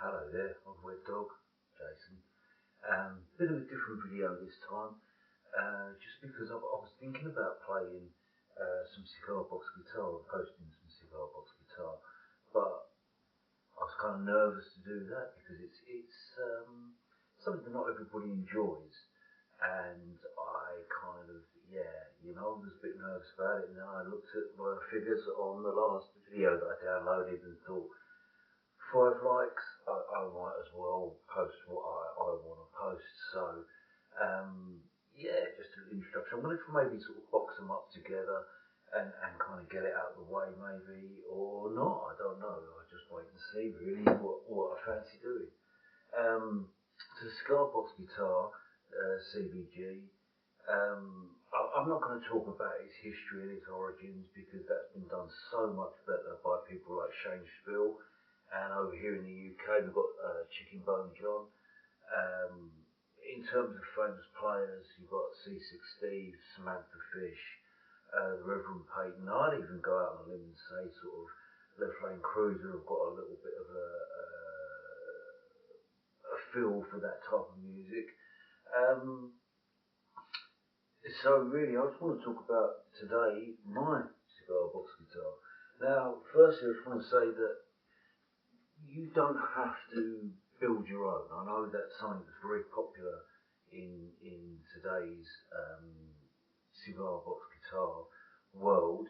Hello there, I'm Wet Dog, Jason. Bit of a different video this time, just because I was thinking about playing some cigar box guitar and posting some cigar box guitar, but I was kind of nervous to do that because it's something that not everybody enjoys, and I kind of was a bit nervous about it. And then I looked at my figures on the last video that I downloaded and thought, 5 likes, I might as well post what I want to post. So, just an introduction. I'm going to maybe sort of box them up together and kind of get it out of the way, maybe, or not. I don't know. I'll just wait and see, really, what I fancy doing. So, the Cigar Box Guitar, CBG. I'm not going to talk about its history and its origins because that's been done so much better by people like Shane Spill. And over here in the UK, we've got Chicken Bone John. In terms of famous players, you've got C6 Steve, Samantha Fish, the Reverend Peyton. I'd even go out on a limb and say sort of Left Lane Cruiser have got a little bit of a feel for that type of music. So really, I just want to talk about today my cigar box guitar. Now, firstly, I just want to say that you don't have to build your own. I know that's something that's very popular in today's cigar box guitar world,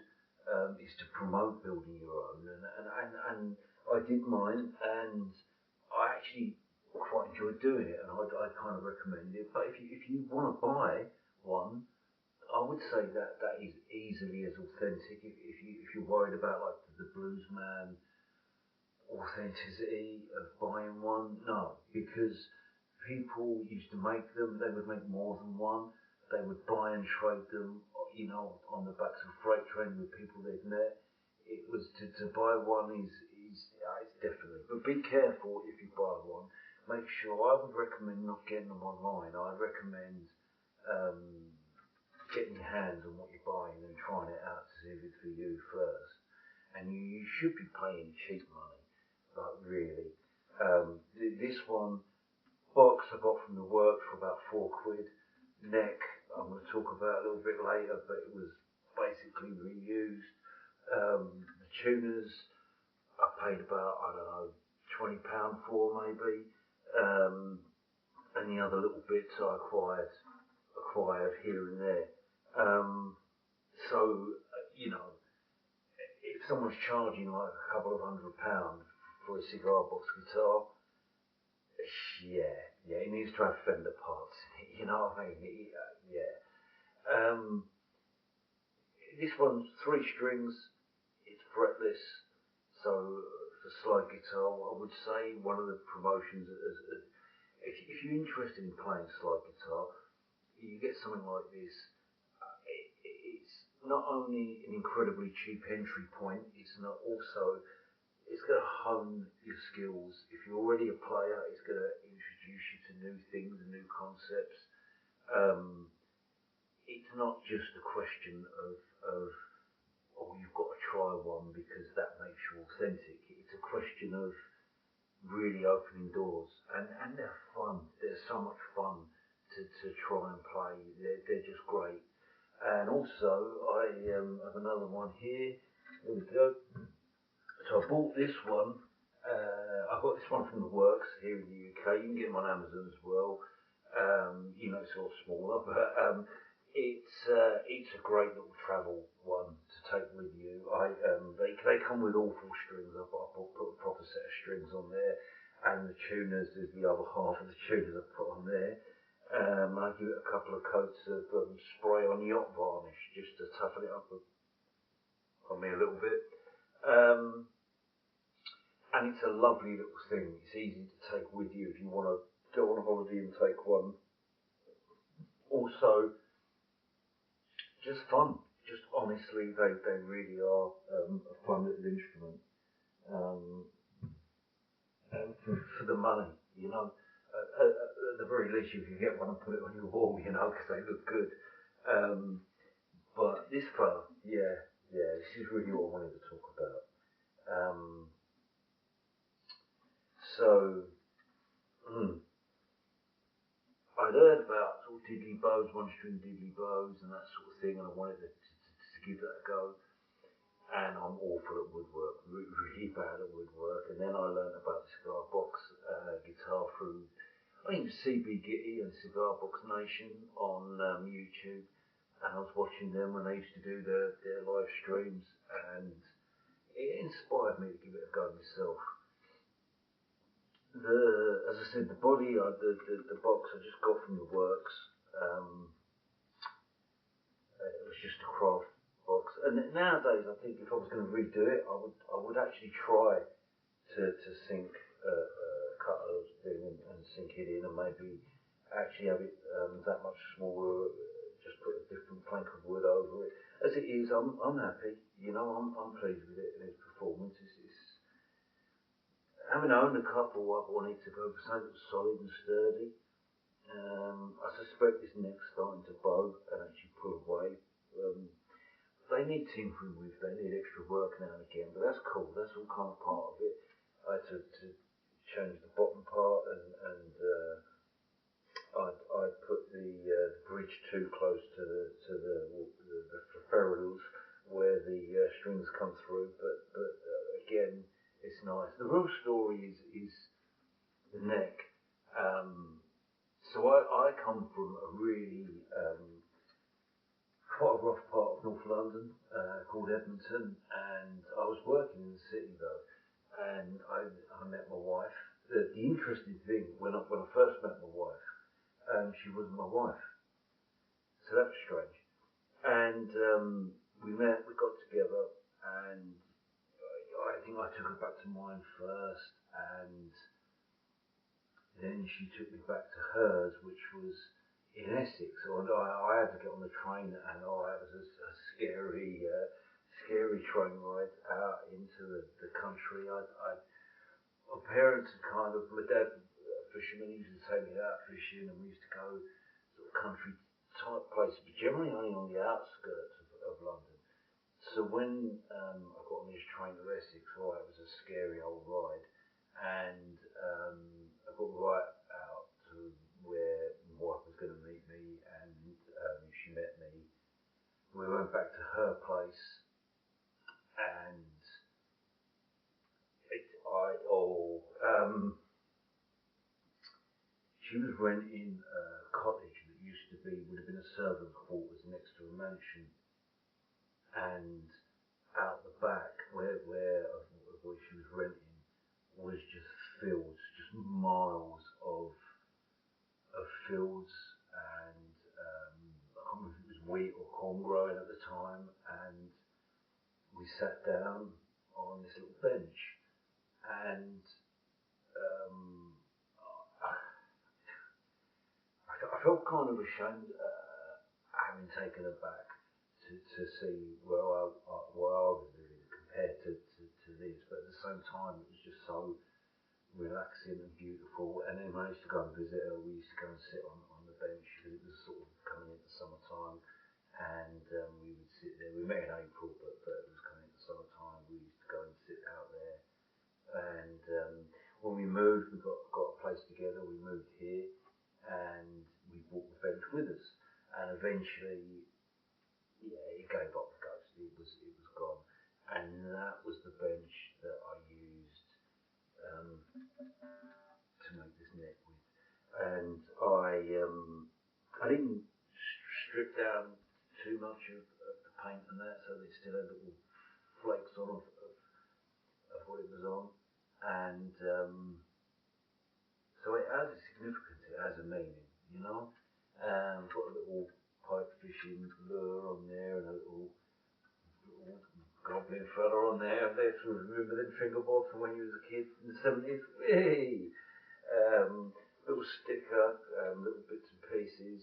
is to promote building your own, and I did mine, and I actually quite enjoyed doing it, and I kind of recommend it. But if you want to buy one, I would say that is easily as authentic. If you're worried about like the Bluesman authenticity of buying one, no, because people used to make them, they would make more than one, they would buy and trade them, on the backs of freight train with people they've met. It was to buy one is it's definitely, but be careful if you buy one. Make sure, I would recommend not getting them online. I'd recommend getting your hands on what you're buying and trying it out to see if it's for you first. And you should be paying cheap money. But really, this one box I got from the works for about £4. Neck I'm going to talk about a little bit later, but it was basically reused. The tuners I paid about, I don't know, £20 for maybe, and the other little bits I acquired here and there. If someone's charging like a couple of £100 for a cigar box guitar, it needs to have Fender parts in it, you know what I mean? This one's 3 strings, it's fretless, so for slide guitar, I would say one of the promotions, if you're interested in playing slide guitar, you get something like this. It's not only an incredibly cheap entry point, it's going to hone your skills. If you're already a player, it's going to introduce you to new things and new concepts. It's not just a question of you've got to try one because that makes you authentic. It's a question of really opening doors, and they're fun. They're so much fun to try and play. They're just great. And also, I have another one here. There we go. So I bought this one. I got this one from the works here in the UK. You can get them on Amazon as well. It's sort of smaller, but it's a great little travel one to take with you. They come with all 4 strings. I put a proper set of strings on there, and the tuners is the other half of the tuners I put on there. I give it a couple of coats of spray on yacht varnish just to toughen it up on me a little bit. And it's a lovely little thing. It's easy to take with you if you want to go on a holiday and take one. Also, just fun. Just honestly, they really are a fun little instrument. And for the money, at the very least, you can get one and put it on your wall, because they look good. But this fella, this is really what I wanted to talk about. So diddly bows, one-string diddly bows, and that sort of thing, and I wanted to give that a go. And I'm awful at woodwork, really bad at woodwork. And then I learned about the cigar box guitar through, I think, CB Gitty and Cigar Box Nation on YouTube. And I was watching them when they used to do their live streams, and it inspired me to give it a go myself. As I said, the body, the box I just got from the works. It was just a craft box, and nowadays I think if I was going to redo it, I would actually try to sink cut a thing and sink it in, and maybe actually have it that much smaller. Just put a different plank of wood over it. As it is, I'm happy. You know, I'm pleased with it and its performance. It's having owned a couple, I wanted to go for something that was solid and sturdy. I suspect this neck's starting to bow and actually pull away. They need tinkering with, they need extra work now and again, but that's cool, that's all kind of part of it. I had to change the bottom part, and I'd put the bridge too close to the ferrules where the strings come through, but again, it's nice. The real story is the neck. So I come from a really quite a rough part of North London called Edmonton, and I was working in the city though, and I met my wife. The interesting thing, when I first met my wife, she wasn't my wife, so that was strange. And we met, we got together, and I think I took her back to mine first, and then she took me back to hers, which was in Essex. So I had to get on the train, and that was a scary, scary train ride out into the country. My parents had kind of, my dad, fisherman, he used to take me out fishing, and we used to go sort of country type places, but generally only on the outskirts of London. So when I got on this train to Essex, it was a scary old ride, and I got right out to where my wife was going to meet me, and she met me. We went back to her place, and she was renting a cottage that would have been a servant quarters next to a mansion, and out the back where she was renting was just fields, just miles of fields, and I can't remember if it was wheat or corn growing at the time, and we sat down on this little bench, and I felt kind of ashamed having taken her back to see where I was living compared to this, but at the same time it was just so relaxing and beautiful. And then when I used to go and visit her, we used to go and sit on the bench because it was sort of coming into summertime, and we would sit there. We met in April, but it was coming into summertime. We used to go and sit out there, and when we moved, we got a place together. We moved here, and we brought the bench with us, and eventually, it gave up the ghost. It was gone, and that was the bench that I used to make this neck with. And I didn't strip down too much of the paint and that, so they still had little flakes on of what it was on, and so it has a significance. It has a meaning, you know. Got a little pipe fishing lure on there, and a little goblin fella on there. And they sort of remember them fingerboards from when you was a kid in the 70s. Hey! Little sticker, little bits and pieces.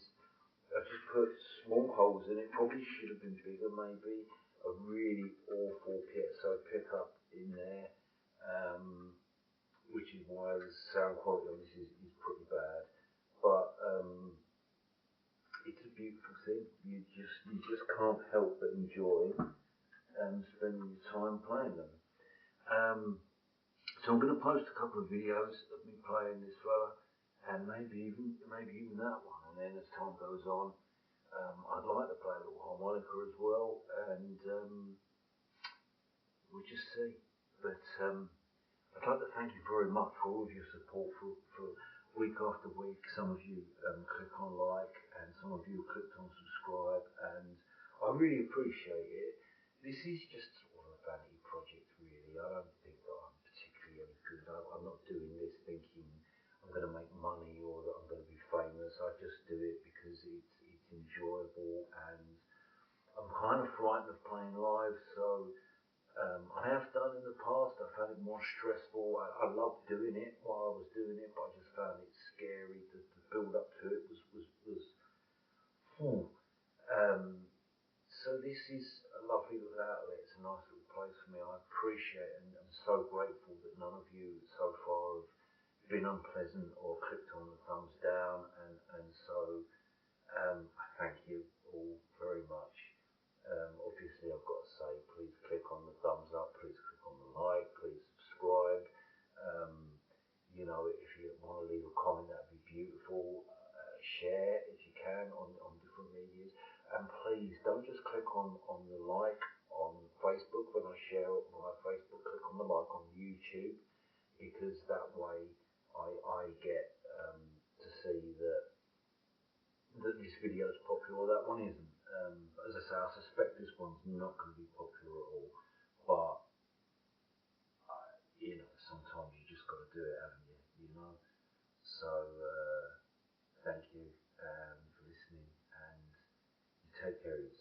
I just put small holes in it. Probably should have been bigger, maybe. A really awful piezo pickup in there, which is why the sound quality on this is pretty bad. But it's a beautiful thing. You just can't help but enjoy spending your time playing them. So I'm going to post a couple of videos of me playing this fella, and maybe even that one. And then as time goes on, I'd like to play a little harmonica as well, and we'll just see. But I'd like to thank you very much for all of your support for week after week. Some of you click on like, and some of you clicked on subscribe, and I really appreciate it. This is just sort of a vanity project, really. I don't think that I'm particularly any good. I'm not doing this thinking I'm going to make money or that I'm going to be famous. I just do it because it's enjoyable, and I'm kind of frightened of playing live, so I have done in the past. I found it more stressful. I loved doing it while I was doing it, but I just found it scary. The build up to it was hmm. So this is a lovely little outlet. It's a nice little place for me. I appreciate it, and I'm so grateful that none of you so far have been unpleasant or clicked on the thumbs down, and so I thank you all very much. Obviously, I've got to say, please click on the thumbs up, please click on the like, please subscribe. Um, if you want to leave a comment, that'd be beautiful. Share if you can on different medias. And please don't just click on the like on Facebook when I share it on my Facebook. Click on the like on YouTube, because that way I get to see that this video is popular or that one isn't. As I say, I suspect this one's not going to be popular at all, but sometimes you just got to do it, haven't you? So thank you for listening, and you take care of yourself.